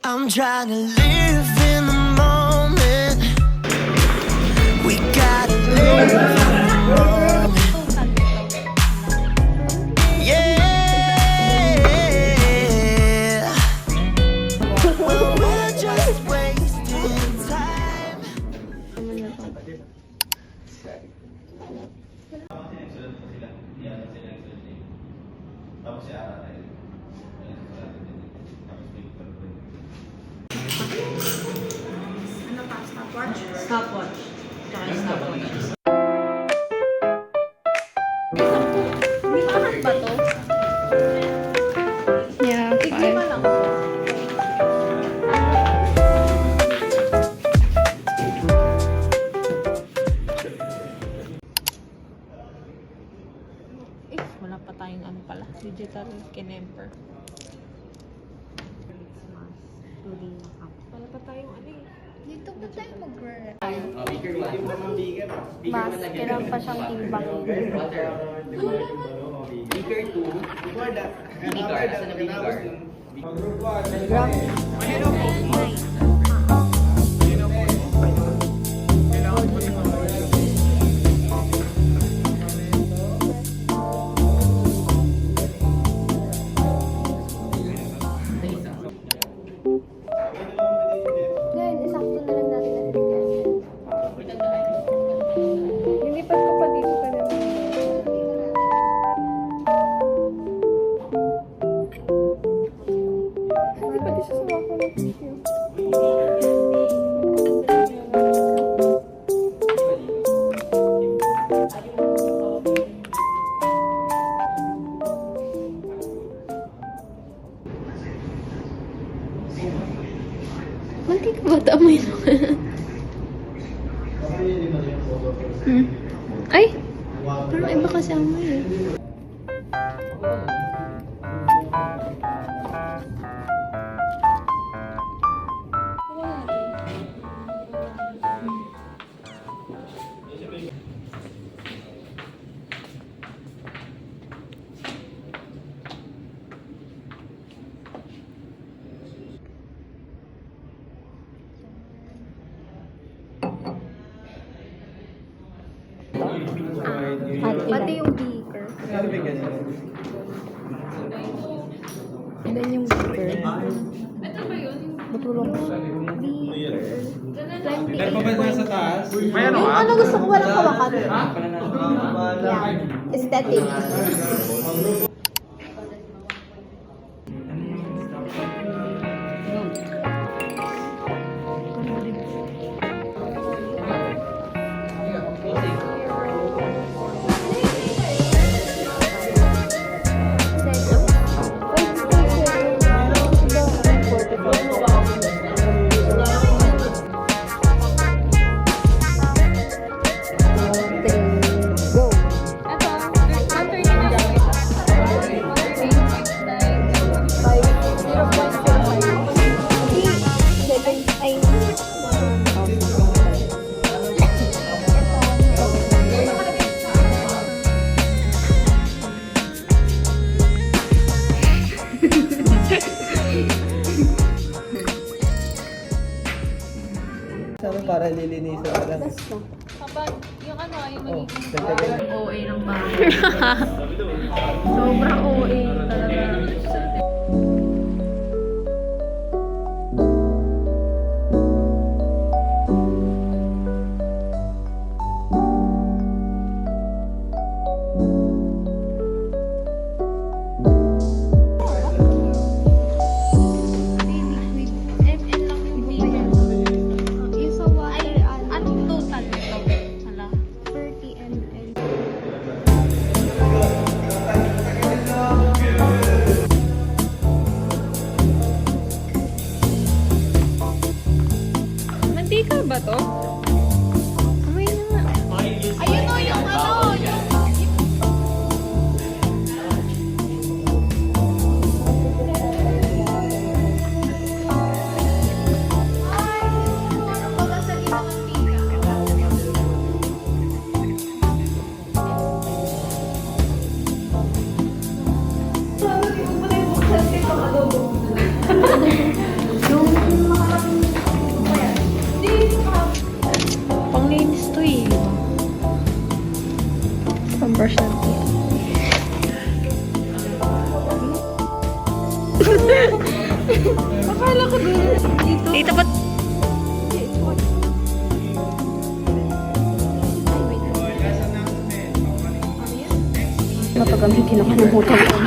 I'm trying to live in the moment. We gotta live in the moment. Yeah. Well, we're just wasting time. Ano pa? Stopwatch? Stopwatch. Tsaka yung stopwatch. Lahat ba to? Yeah, Tigli pa lang po. Wala pa tayong ano pala. Digital kinemper. Wala pa tayong ano eh. Dito ba tayo mag-rep? mas kailangan pa siyang timbangin. Beaker 2. Vinegar. Asa na vinegar? Ngayon, isakto na lang natin ang detergent. Nilipat ko pa dito ka naman. Hindi pati siya sa wako ng tissue. Manti ka ba? Amoy naman. Ay! Parang iba kasi amoy eh. Pati yung beaker. And then yung beaker. Matulong ko. Beaker. Meron pa ba nasa taas? Yung ano gusto ko walang hawakan. Yeah. Aesthetic. Para lilinisan ka lang. Kapag yung ano, yung Oh, magiging dagdagan. OA ng bahay. Sobrang OA talaga. Mantika ba to? Amoy na nga. Ayun o, yung ano, yung... Parang babasagin ng mantika. Yung brush ng teeth. Akala ko doon. Dito. Dito ba? Mapagamitin ako ng hutang ko.